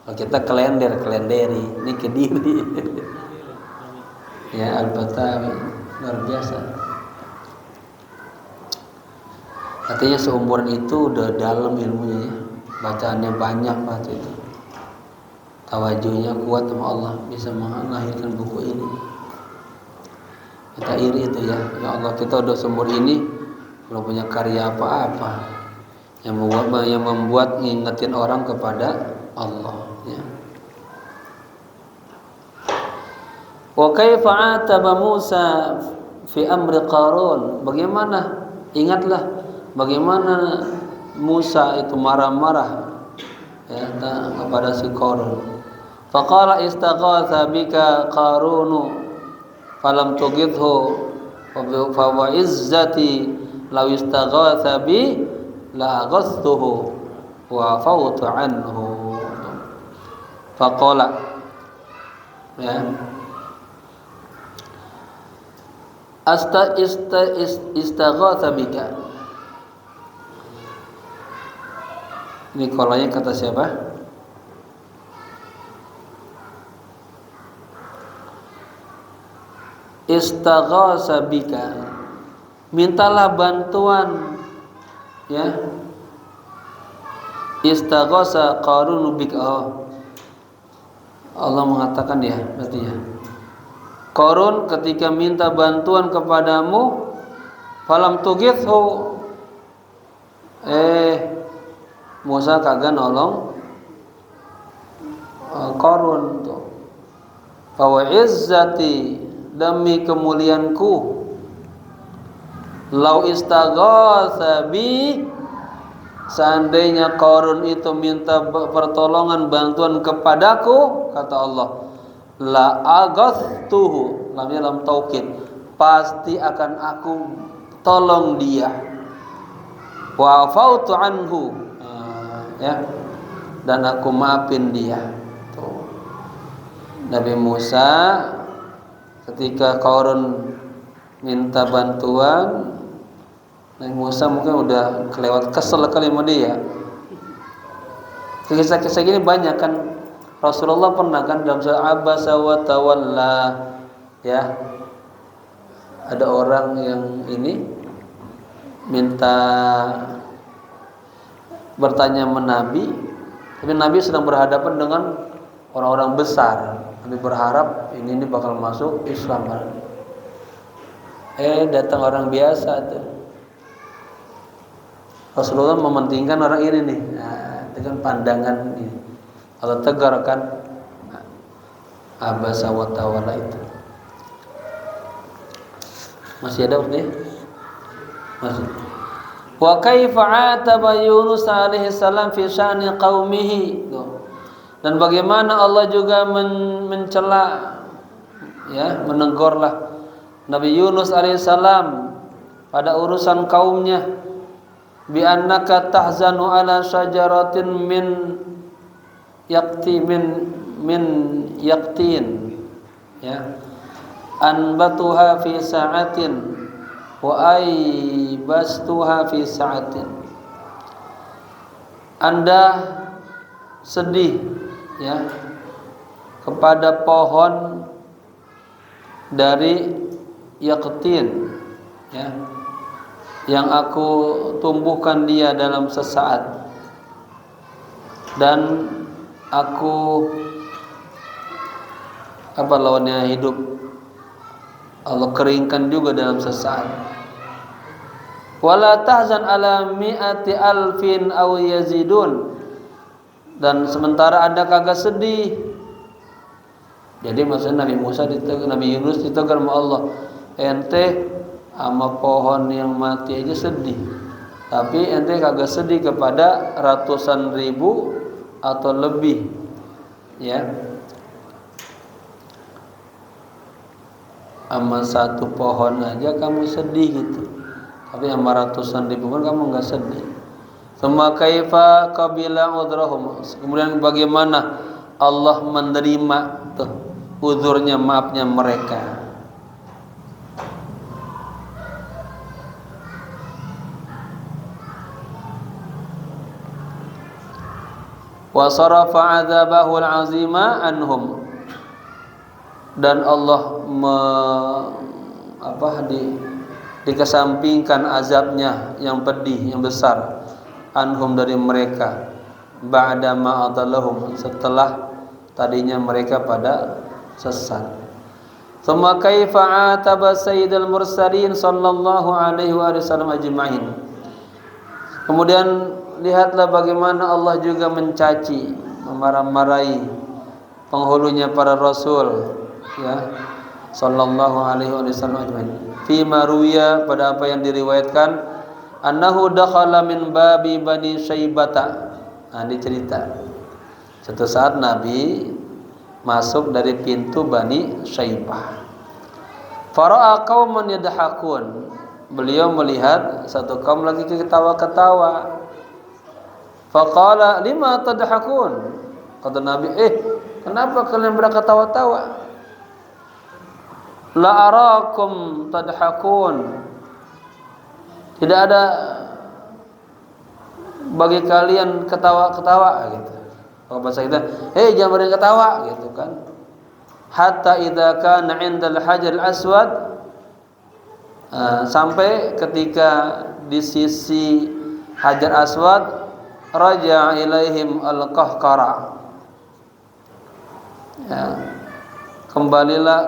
Kalau kita Kelenderi, ini Kediri. Ya, Al-Batawi, luar biasa. Artinya seumuran itu udah dalam ilmunya ya. Bacaannya banyak waktu itu. Tawajuhnya kuat sama Allah, bisa melahirkan buku ini. Kita iri itu ya. Ya Allah, kita udah seumur ini belum punya karya apa-apa yang membuat ngingetin orang kepada Allah ya. Wa kaifa ataba Musa fi amri Qarun. Bagaimana? Ingatlah bagaimana Musa itu marah-marah ya kepada si Qarun. Faqala istaghatha bika Qarunu falam tughithu fa wa izzati law istaghatha bi la aghastuhu wa fawtu anhu. Faqala ya istaghatha bika. Ini kolanya kata siapa? Istaghatha bika. Mintalah bantuan ya. Istaghatha Qarun bika. Oh. Allah mengatakan ya, berarti ya. Qarun ketika minta bantuan kepadamu, falam tughithu. Musa kagak nolong Qarun tuh. Fa wa izzati, demi kemuliaanku, lau istaghatha bi, seandainya Qarun itu minta pertolongan bantuan kepadaku, kata Allah, la agathtuhu, lamnya lam taukid, pasti akan aku tolong dia, wa fautu anhu ya, dan aku maafin dia. Tuh. Nabi Musa ketika Qarun minta bantuan, Nabi Musa mungkin udah kelewat kesel kali sama dia. Kisah-kisah gini banyak kan. Rasulullah pernah kan dalam surah Abasa wa tawalla ya. Ada orang yang ini minta bertanya sama Nabi, tapi Nabi sedang berhadapan dengan orang-orang besar. Nabi berharap ini bakal masuk Islam. Datang orang biasa tuh. Rasulullah mementingkan orang ini nih. Nah, dengan pandangan ini. Kalau tegar kan Abasa wa tawalla itu. Masih ada nih? Masih. Wa kaifa ataba Yunus alaihi salam fi sya'ni qaumihi. Dan bagaimana Allah juga mencela ya, menegurlah Nabi Yunus alaihi salam pada urusan kaumnya, bi annaka tahzanu ala syajaratin min yaqtin ya, anbatuha fi sa'atin wa aybastuha fi sa'atin. Anda sedih ya kepada pohon dari yaqtin, ya, yang aku tumbuhkan dia dalam sesaat, dan aku apa lawannya hidup, Allah keringkan juga dalam sesaat. Wala tahzan ala mi'ati alfin aw yazidun, dan sementara Anda kagak sedih. Jadi maksudnya Nabi Yunus ditegur sama Allah, ente sama pohon yang mati aja sedih, tapi ente kagak sedih kepada ratusan ribu atau lebih, ya, sama satu pohon aja kamu sedih gitu, tapi sama ratusan ribu pun kamu nggak sedih. Summa kaifa qabila udrahum, kemudian bagaimana Allah menerima tuh uzurnya, maafnya mereka. Wa sarafa 'adzabahu al-'azima anhum, dan Allah dikesampingkan azabnya yang pedih, yang besar, anhum dari mereka, ba'da ma adallahum, setelah tadinya mereka pada sesat. Tsumma kaifa 'ataba sayyidul mursalin sallallahu alaihi wasallam ajma'in, kemudian lihatlah bagaimana Allah juga mencaci, memarah-marahi penghulunya para rasul, ya, sallallahu alaihi wasallam ajma'in. Fi ma ruwiya, pada apa yang diriwayatkan, annahu dakhala min babi bani Syaibata. Nah, dicerita suatu saat Nabi masuk dari pintu Bani Syaibah. Fara'a qauman yadhakun, beliau melihat satu kaum lagi ketawa-ketawa. Faqala lima tadhakun, kata Nabi, kenapa kalian berketawa-tawa? La arakum tadhakun, tidak ada bagi kalian ketawa-ketawa gitu. Kalau bahasa kita, jangan pada ketawa gitu kan. Hatta idza kana 'indal hajar aswad, sampai ketika di sisi hajar aswad, raja ilaihim al-qahqara, ya,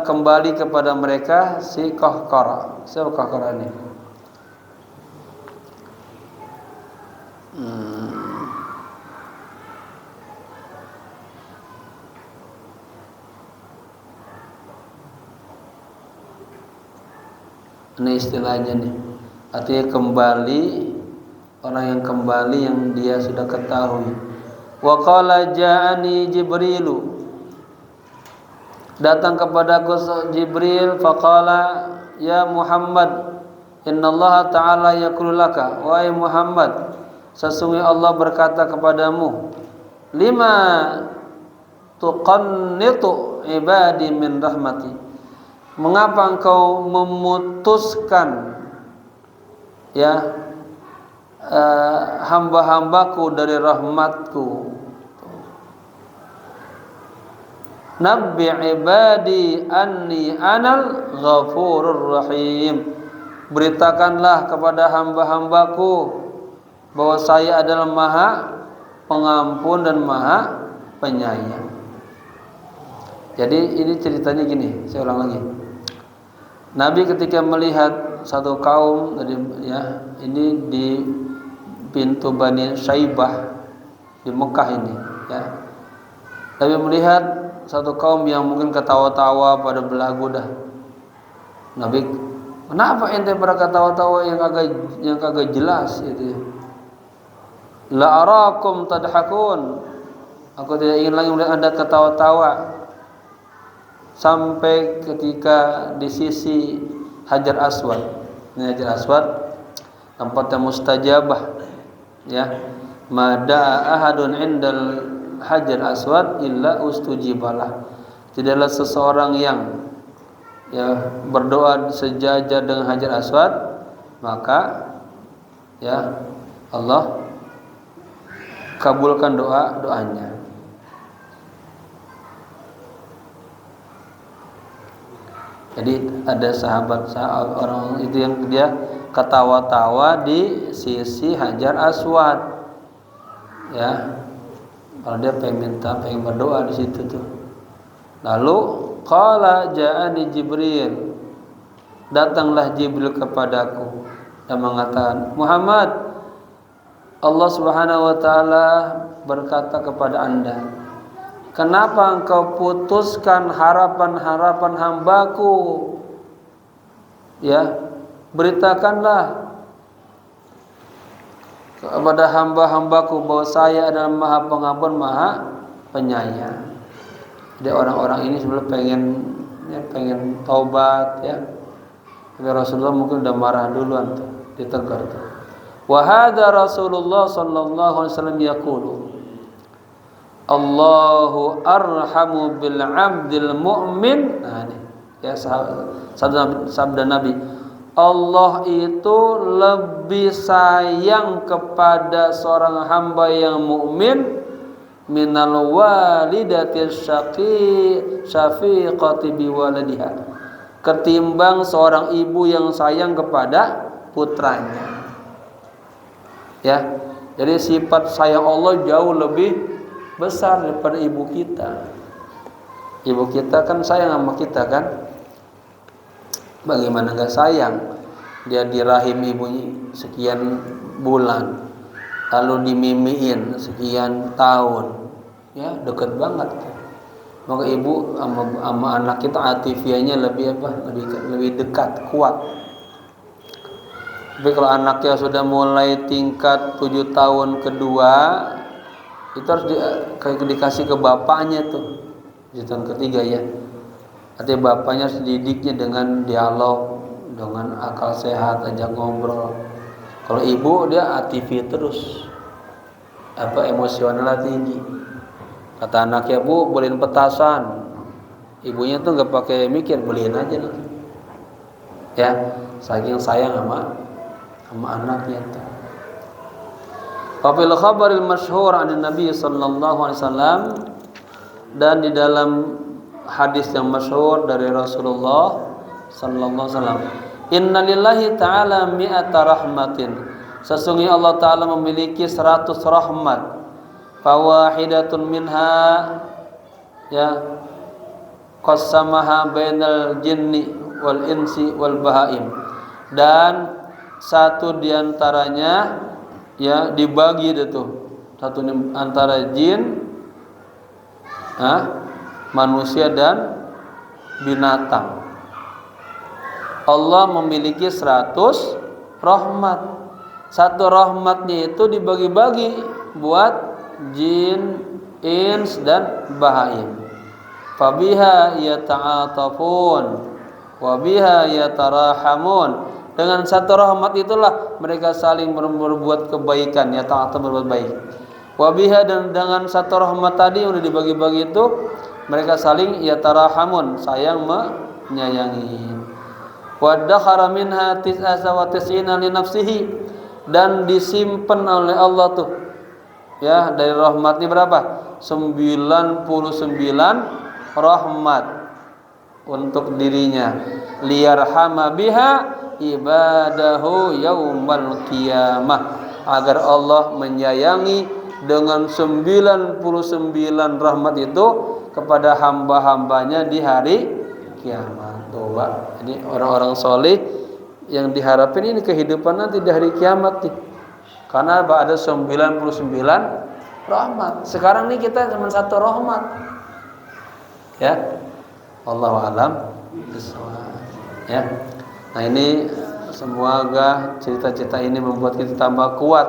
kembali kepada mereka si qahqara. Siapa qahqara ini? Ini istilahnya nih, artinya kembali, orang yang kembali yang dia sudah ketahui. Wa qala ja'ani Jibrilu, datang kepadaku Jibril, faqala ya Muhammad innallaha ta'ala yaqulu laka, wahai Muhammad, sesungguhnya Allah berkata kepadamu, lima tuqannitu ibadi min rahmati, mengapa engkau memutuskan, ya, hamba-hambaku dari rahmatku. Nabbi ibadi anni anal ghafurur rahim, beritakanlah kepada hamba-hambaku bahwa saya adalah Maha Pengampun dan Maha Penyayang. Jadi ini ceritanya gini, saya ulang lagi. Nabi ketika melihat satu kaum, ya, ini di pintu Bani Syaibah di Mekah ini, ya. Nabi melihat satu kaum yang mungkin ketawa-tawa pada belagu dah. Nabi, kenapa ente pada ketawa-tawa yang kagak jelas itu? La arakum tadhakun, aku tidak ingin lagi melihat Anda ketawa-tawa. Sampai ketika di sisi Hajar Aswad. Ini Hajar Aswad tempat yang mustajabah, ya. Mada ahadun indal Hajar Aswad illa ustujibalah. Tidaklah seseorang yang, ya, berdoa sejajar dengan Hajar Aswad, maka, ya, Allah kabulkan doanya. Jadi ada sahabat orang itu yang dia ketawa-tawa di sisi Hajar Aswad, ya. Kalau dia pengen berdoa di situ tuh. Lalu qala ja'ani Jibril, datanglah Jibril kepadaku dan mengatakan, Muhammad, Allah Subhanahu wa taala berkata kepada Anda, kenapa engkau putuskan harapan-harapan hambaku? Ya, beritakanlah kepada hamba-hambaku bahwa saya adalah Maha Pengampun, Maha Penyayang. Jadi orang-orang ini sebenarnya pengen taubat, ya. Tapi Rasulullah mungkin udah marah duluan tuh, ditegur tuh. Wa hadza Rasulullah sallallahu alaihi wasallam yaqulu, Allahu arhamu bil 'abdil mu'min. Nah ini ya sabda Nabi, Allah itu lebih sayang kepada seorang hamba yang mukmin minal walidati syafiqati biwaladiha, ketimbang seorang ibu yang sayang kepada putranya. Ya. Jadi sifat sayang Allah jauh lebih besar daripada ibu kita. Ibu kita kan sayang sama kita kan? Bagaimana enggak sayang? Dia di rahim ibunya sekian bulan, lalu dimimiin sekian tahun, ya dekat banget. Maka ibu sama anak kita atifiahnya lebih dekat, kuat. Tapi kalau anaknya sudah mulai tingkat 7 tahun kedua, itu harus dikasih ke bapaknya tuh, di tahun ketiga ya. Artinya bapaknya harus didiknya dengan dialog, dengan akal sehat, ajak ngobrol. Kalau ibu dia atifi terus, emosionalnya tinggi. Kata anaknya, Bu, beliin petasan. Ibunya tuh nggak pakai mikir, beliin aja lah. Ya, saking sayang sama anaknya tuh. Wa fil khabaril masyhur 'an Nabi sallallahu alaihi wasallam, dan di dalam hadis yang masyhur dari Rasulullah sallallahu alaihi wasallam, inna lillahi ta'ala mi'ata rahmatin, sesungguhnya Allah taala memiliki 100 rahmat, fawahidatun minha, ya, qassamaha bainal jinni wal insi wal bahaim, dan satu diantaranya ya dibagi itu, satu antara jin, manusia dan binatang. Allah memiliki 100 rahmat. Satu rahmatnya itu dibagi-bagi buat jin, ins dan bahaim. Fabiha yata'atafun wa biha yatarahamun. Dengan satu rahmat itulah mereka saling berbuat kebaikan, yata'ataf, berbuat baik. Wa biha, dan dengan satu rahmat tadi yang sudah dibagi-bagi itu mereka saling yatarahamun, sayang menyayangi. Wa dakhara minha 99 li nafsihi, dan disimpan oleh Allah tuh, ya, dari rahmatnya berapa? 99 rahmat untuk dirinya, liyarhama biha ibadahu yaumal qiyamah, agar Allah menyayangi dengan 99 rahmat itu kepada hamba-hambanya di hari kiamat. Tuh, Pak. Ini orang-orang soleh yang diharapin ini kehidupan nanti di hari kiamat nih. Karena ada 99 rahmat. Sekarang nih kita cuma satu rahmat. Ya. Wallahu a'lam bishawab. Ya. Nah, ini semoga cerita-cerita ini membuat kita tambah kuat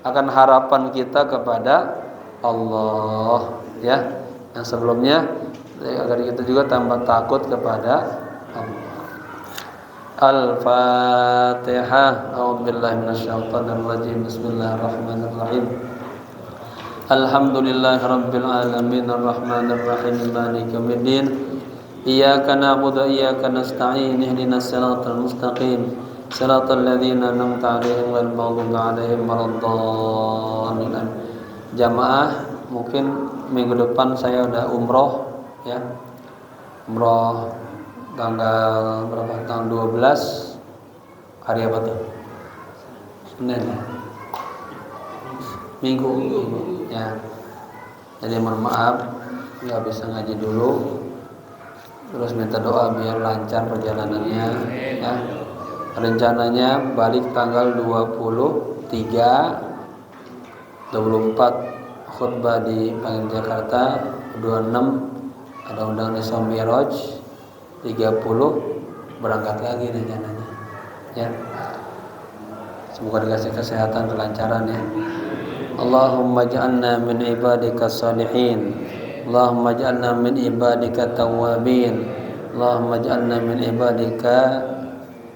akan harapan kita kepada Allah, ya. Yang sebelumnya agar kita juga tambah takut kepada Allah. Al-Fatihah. A'udzubillahi minasyaitonir rajim. Bismillahirrahmanirrahim. Alhamdulillahirabbil alamin arrahmanir rahim maliki yaumiddin. Iyyaka na'budu wa iyyaka nasta'in. Ihdinas siratal mustaqim. Siratal ladzina an'amta 'alaihim ghairil maghdubi 'alaihim waladdallin. Jamaah, mungkin minggu depan saya udah umroh, ya. Umroh tanggal berapa? Tanggal 12 hari apa tuh? Senin. Minggu ya. Jadi mohon maaf nggak bisa ngaji dulu. Terus minta doa biar lancar perjalanannya ya. Rencananya balik tanggal 23 24 khutbah di Pangil Jakarta, 26 ada undangan Isra Mi'raj, 30 berangkat lagi rencananya ya. Semoga dikasih kesehatan, kelancaran ya. Allahumma ja'alna min ibadika salihin, Allahumma ja'alna min ibadika tawwabin, Allahumma ja'alna min ibadika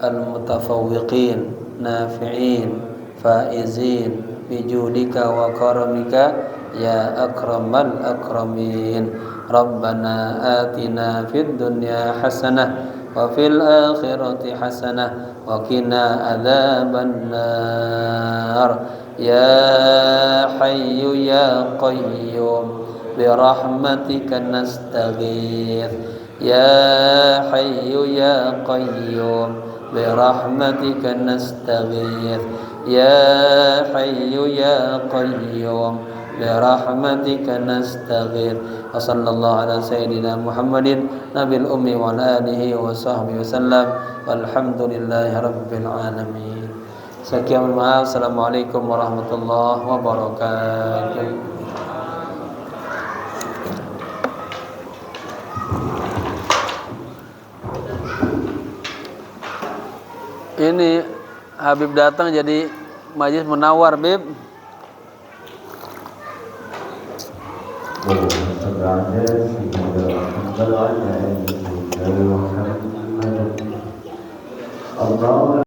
al-mutafawwiqin nafi'in faizin bijudika wa karamika ya akramal akramin. Rabbana atina fid dunya hasanah wa fil akhirati hasanah wa qina adzaban nar. Ya hayyu ya qayyum bi rahmatika nastaghith, ya hayyu ya qayyum bi rahmatika nastaghith, ya hayyu ya qayyum bi rahmatika nastaghith. Wa sallallahu ala sayyidina Muhammadin nabil ummi wa ala alihi wa sahbihi wasallam. Walhamdulillahi rabbil alamin. Sekian, maaf. Assalamualaikum warahmatullahi wabarakatuh. Ini Habib datang jadi majlis menawar, Bib. Allah